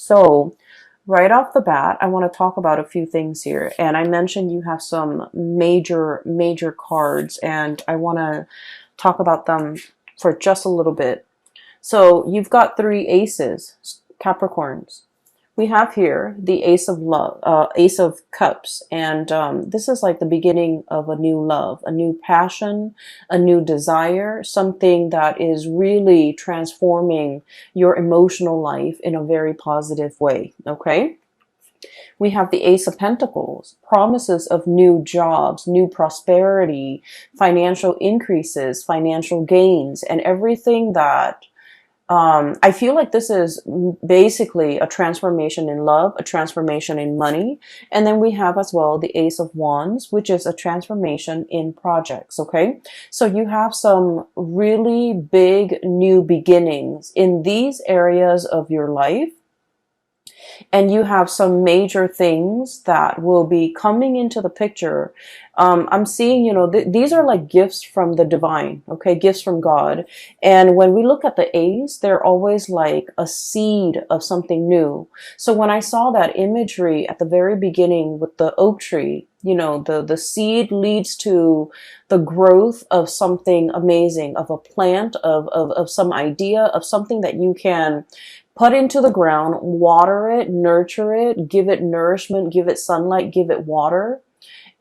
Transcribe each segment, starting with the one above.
So right off the bat, I want to talk about a few things here. And I mentioned you have some major cards, and I want to talk about them for just a little bit. So you've got three aces, Capricorns. We have here the Ace of Love, Ace of Cups, and this is like the beginning of a new love, a new passion, a new desire, something that is really transforming your emotional life in a very positive way. Okay. We have the Ace of Pentacles, promises of new jobs, new prosperity, financial increases, financial gains, and everything that I feel like this is basically a transformation in love, a transformation in money. And then we have as well the Ace of Wands, which is a transformation in projects. Okay. So you have some really big new beginnings in these areas of your life. And you have some major things that will be coming into the picture. I'm seeing, these are like gifts from the divine, okay, gifts from God. And when we look at the A's, they're always like a seed of something new. So when I saw that imagery at the very beginning with the oak tree, the seed leads to the growth of something amazing, of a plant, of some idea, of something that you can put into the ground, water it, nurture it, give it nourishment, give it sunlight, give it water,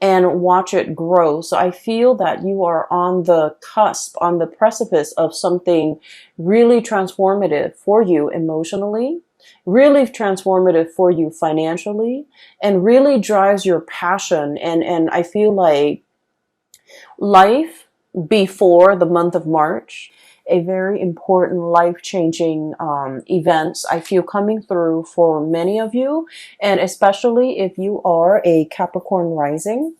and watch it grow. So I feel that you are on the cusp, on the precipice of something really transformative for you emotionally, really transformative for you financially, and really drives your passion. And I feel like life before the month of March, a very important life-changing events I feel coming through for many of you, and especially if you are a Capricorn rising.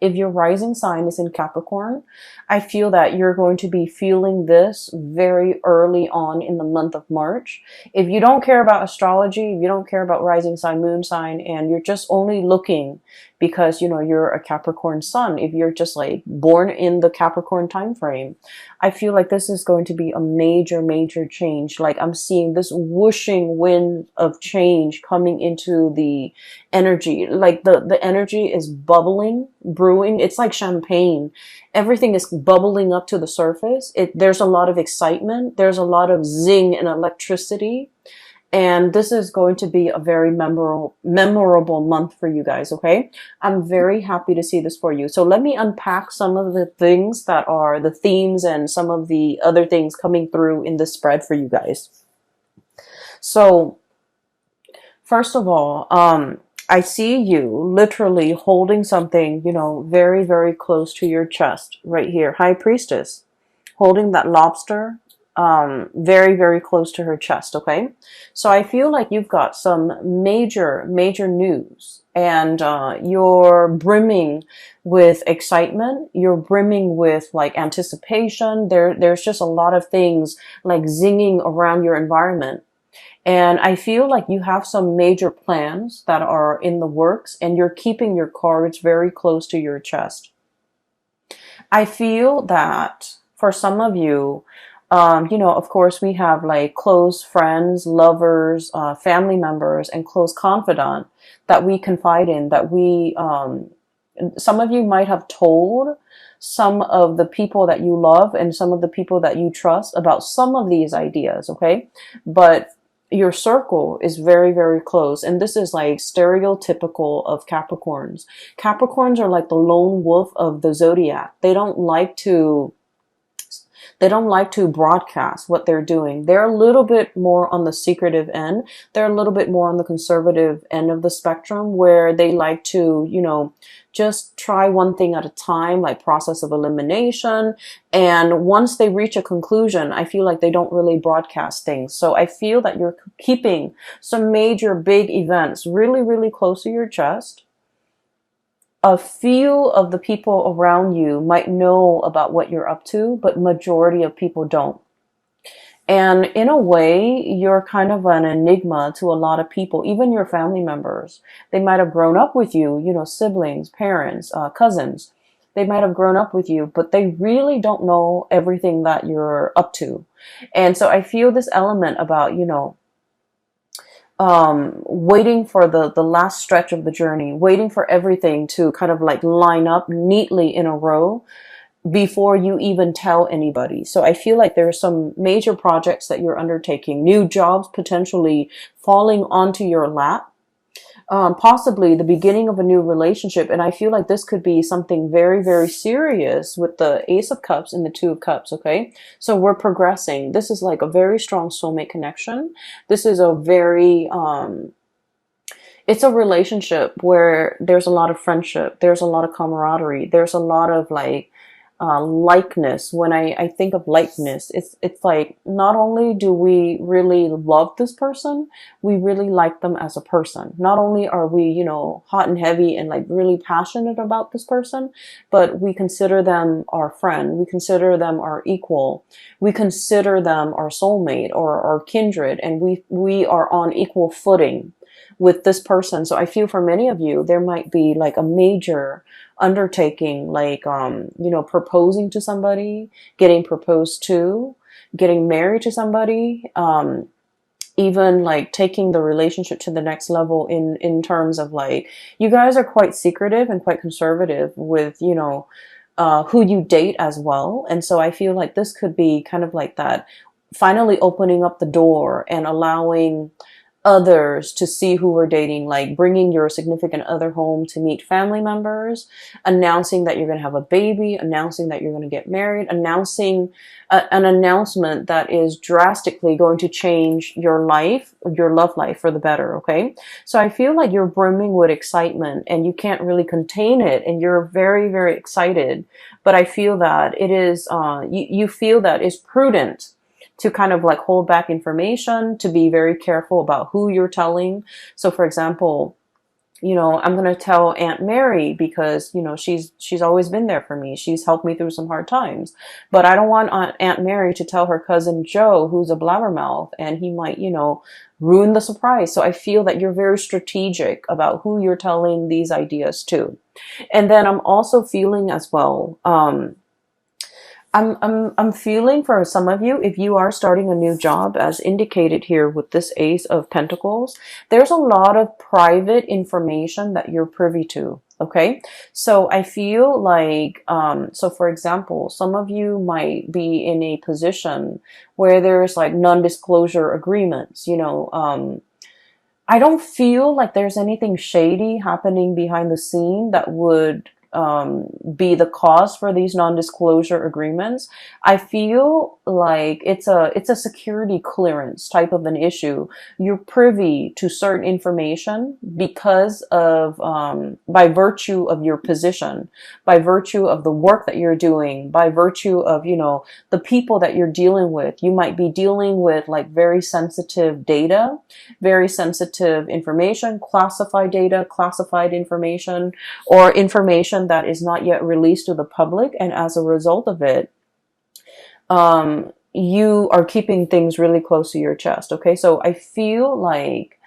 If your rising sign is in Capricorn, I feel that you're going to be feeling this very early on in the month of March. If you don't care about astrology, if you don't care about rising sign, moon sign, and you're just only looking because, you're a Capricorn sun, if you're just like born in the Capricorn time frame, I feel like this is going to be a major change. Like I'm seeing this whooshing wind of change coming into the energy. Like the energy is bubbling, brewing. It's like champagne. Everything is bubbling up to the surface. There's a lot of excitement. There's a lot of zing and electricity. And this is going to be a very memorable month for you guys, okay? I'm very happy to see this for you. So let me unpack some of the things that are the themes and some of the other things coming through in this spread for you guys. So first of all, I see you literally holding something, very close to your chest right here. High Priestess, holding that lobster, very close to her chest. Okay. So I feel like you've got some major news, and, you're brimming with excitement. You're brimming with like anticipation. There's just a lot of things like zinging around your environment. And I feel like you have some major plans that are in the works, and you're keeping your cards very close to your chest. I feel that for some of you, of course, we have like close friends, lovers, family members, and close confidant that we confide in, that some of you might have told some of the people that you love and some of the people that you trust about some of these ideas, okay? But your circle is very close. And this is like stereotypical of Capricorns. Capricorns are like the lone wolf of the zodiac. They don't like to broadcast what they're doing. They're a little bit more on the secretive end. They're a little bit more on the conservative end of the spectrum, where they like to, just try one thing at a time, like process of elimination. And once they reach a conclusion, I feel like they don't really broadcast things. So I feel that you're keeping some major big events really close to your chest. A few of the people around you might know about what you're up to, but majority of people don't. And in a way, you're kind of an enigma to a lot of people, even your family members. They might have grown up with you, siblings, parents, cousins. They might have grown up with you, but they really don't know everything that you're up to. And so I feel this element about, waiting for the last stretch of the journey, waiting for everything to kind of like line up neatly in a row before you even tell anybody. So I feel like there are some major projects that you're undertaking, new jobs potentially falling onto your lap, possibly the beginning of a new relationship. And I feel like this could be something very, very serious with the Ace of Cups and the Two of Cups. Okay. So we're progressing. This is like a very strong soulmate connection. This is a very, it's a relationship where there's a lot of friendship. There's a lot of camaraderie. There's a lot of like, likeness. When I think of likeness, it's like not only do we really love this person, we really like them as a person. Not only are we, you know, hot and heavy and like really passionate about this person, but we consider them our friend. We consider them our equal. We consider them our soulmate or our kindred, and we are on equal footing with this person. So I feel for many of you, there might be like a major undertaking, like, you know, proposing to somebody, getting proposed to, getting married to somebody, even like taking the relationship to the next level in terms of like, you guys are quite secretive and quite conservative with, you know, who you date as well. And so I feel like this could be kind of like that, finally opening up the door and allowing others to see who we're dating, like bringing your significant other home to meet family members, announcing that you're going to have a baby, announcing that you're going to get married, announcing an announcement that is drastically going to change your life, your love life for the better. Okay. So I feel like you're brimming with excitement and you can't really contain it. And you're very, very excited. But I feel that it is, you feel that it's prudent to kind of like hold back information, to be very careful about who you're telling. So for example, you know, I'm going to tell Aunt Mary because, you know, she's always been there for me. She's helped me through some hard times, but I don't want Aunt Mary to tell her cousin Joe, who's a blabbermouth, and he might, you know, ruin the surprise. So I feel that you're very strategic about who you're telling these ideas to. And then I'm also feeling as well, I'm feeling for some of you, if you are starting a new job, as indicated here with this Ace of Pentacles, there's a lot of private information that you're privy to. Okay. So I feel like, so for example, some of you might be in a position where there's like non-disclosure agreements, you know, I don't feel like there's anything shady happening behind the scene that would be the cause for these non-disclosure agreements. I feel like it's a security clearance type of an issue. You're privy to certain information because of by virtue of your position, by virtue of the work that you're doing, by virtue of, you know, the people that you're dealing with. You might be dealing with like very sensitive data, very sensitive information, classified data, classified information, or information that is not yet released to the public. And as a result of it, you are keeping things really close to your chest. Okay. So I feel like,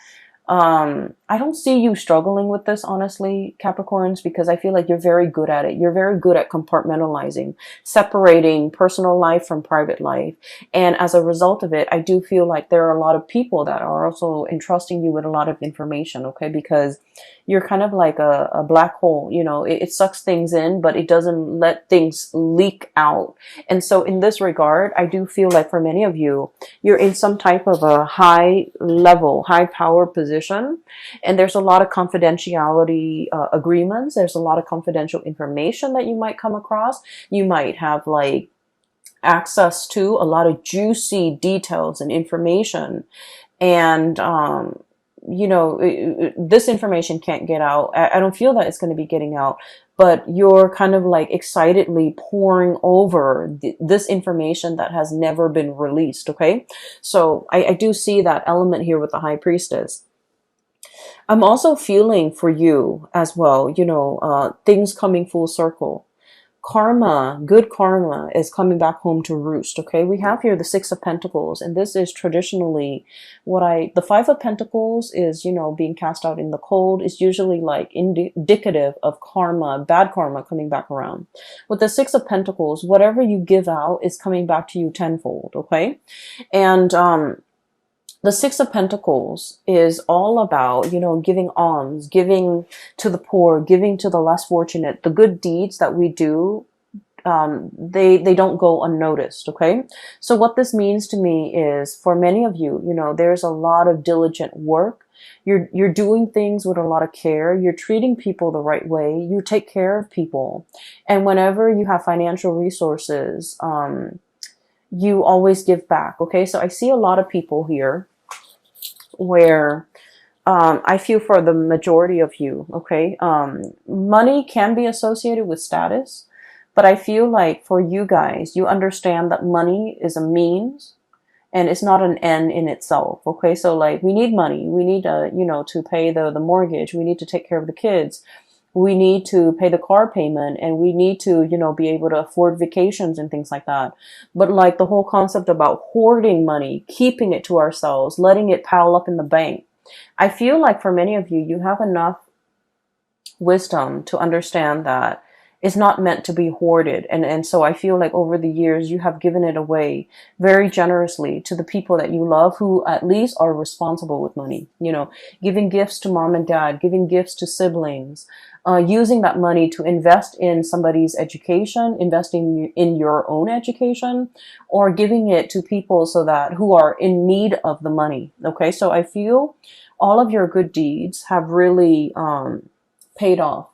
I don't see you struggling with this, honestly, Capricorns, because I feel like you're very good at it. You're very good at compartmentalizing, separating personal life from private life. And as a result of it, I do feel like there are a lot of people that are also entrusting you with a lot of information. Okay. Because you're kind of like a black hole, you know, it sucks things in, but it doesn't let things leak out. And so in this regard, I do feel like for many of you, you're in some type of a high level, high power position. And there's a lot of confidentiality agreements. There's a lot of confidential information that you might come across. You might have like access to a lot of juicy details and information. And, you know, this information can't get out. I don't feel that it's going to be getting out, but you're kind of like excitedly pouring over this information that has never been released. Okay. So I do see that element here with the High Priestess. I'm also feeling for you as well, you know, things coming full circle. Karma, good karma is coming back home to roost. Okay. We have here the Six of Pentacles, and this is traditionally the Five of Pentacles is, you know, being cast out in the cold is usually like indicative of karma, bad karma coming back around. With the Six of Pentacles, whatever you give out is coming back to you tenfold. Okay. And, The Six of Pentacles is all about, you know, giving alms, giving to the poor, giving to the less fortunate. The good deeds that we do, they don't go unnoticed. Okay. So what this means to me is, for many of you, you know, there's a lot of diligent work. You're doing things with a lot of care. You're treating people the right way. You take care of people. And whenever you have financial resources, you always give back. Okay. So I see a lot of people here where I feel for the majority of you, okay, money can be associated with status, but I feel like for you guys, you understand that money is a means and it's not an end in itself. Okay. So like, we need money. We need, you know, to pay the mortgage. We need to take care of the kids. We need to pay the car payment, and we need to, you know, be able to afford vacations and things like that. But like the whole concept about hoarding money, keeping it to ourselves, letting it pile up in the bank. I feel like for many of you, you have enough wisdom to understand that it's not meant to be hoarded. And so I feel like over the years, you have given it away very generously to the people that you love, who at least are responsible with money, you know, giving gifts to mom and dad, giving gifts to siblings, using that money to invest in somebody's education, investing in your own education, or giving it to people so that who are in need of the money. Okay. So I feel all of your good deeds have really, paid off.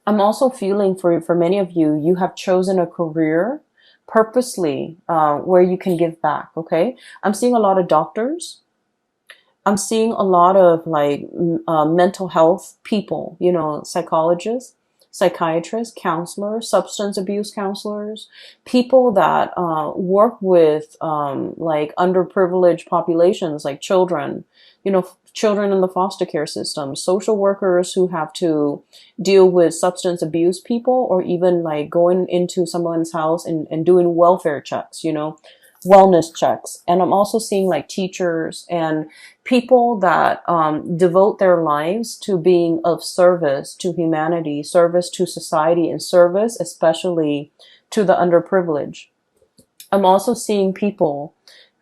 I'm also feeling for many of you, you have chosen a career purposely, where you can give back. Okay. I'm seeing a lot of doctors. I'm seeing a lot of like mental health people, you know, psychologists, psychiatrists, counselors, substance abuse counselors, people that work with like underprivileged populations, like children, you know, children in the foster care system, social workers who have to deal with substance abuse people, or even like going into someone's house and doing welfare checks, you know, wellness checks. And I'm also seeing like teachers and people that devote their lives to being of service to humanity, service to society, and service especially to the underprivileged. I'm also seeing people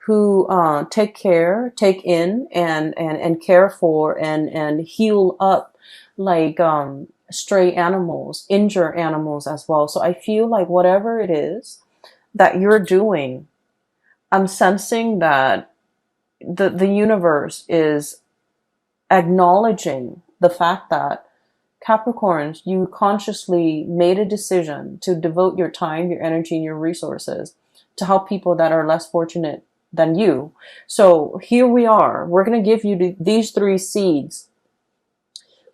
who take care, take in, and care for and heal up like stray animals, injure animals as well. So I feel like whatever it is that you're doing, I'm sensing that the universe is acknowledging the fact that, Capricorns, you consciously made a decision to devote your time, your energy, and your resources to help people that are less fortunate than you. So here we are. We're going to give you these 3 seeds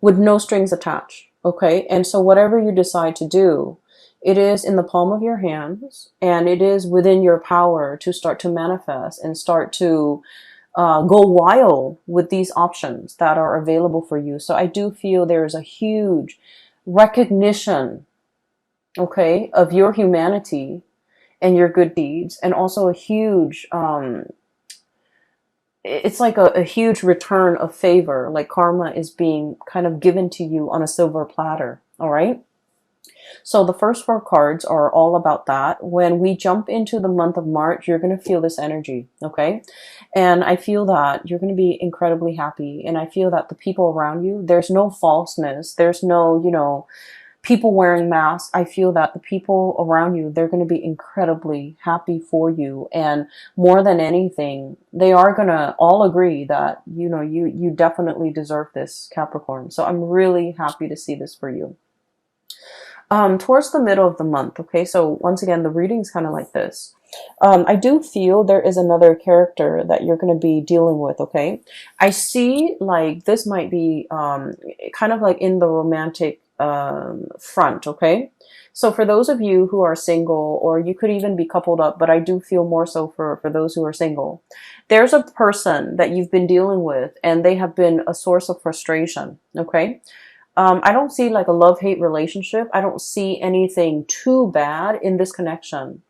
with no strings attached. Okay. And so whatever you decide to do, it is in the palm of your hands, and it is within your power to start to manifest and start to go wild with these options that are available for you. So I do feel there's a huge recognition, okay, of your humanity and your good deeds, and also a huge, it's like a huge return of favor, like karma is being kind of given to you on a silver platter. All right. So the first 4 cards are all about that. When we jump into the month of March, you're going to feel this energy. Okay. And I feel that you're going to be incredibly happy. And I feel that the people around you, there's no falseness. There's no, you know, people wearing masks. I feel that the people around you, they're going to be incredibly happy for you. And more than anything, they are going to all agree that, you know, you definitely deserve this, Capricorn. So I'm really happy to see this for you. Towards the middle of the month. Okay. So once again, the reading's kind of like this. I do feel there is another character that you're going to be dealing with. Okay. I see like this might be, kind of like in the romantic, front. Okay. So for those of you who are single, or you could even be coupled up, but I do feel more so for those who are single, there's a person that you've been dealing with, and they have been a source of frustration. Okay. I don't see like a love-hate relationship. I don't see anything too bad in this connection.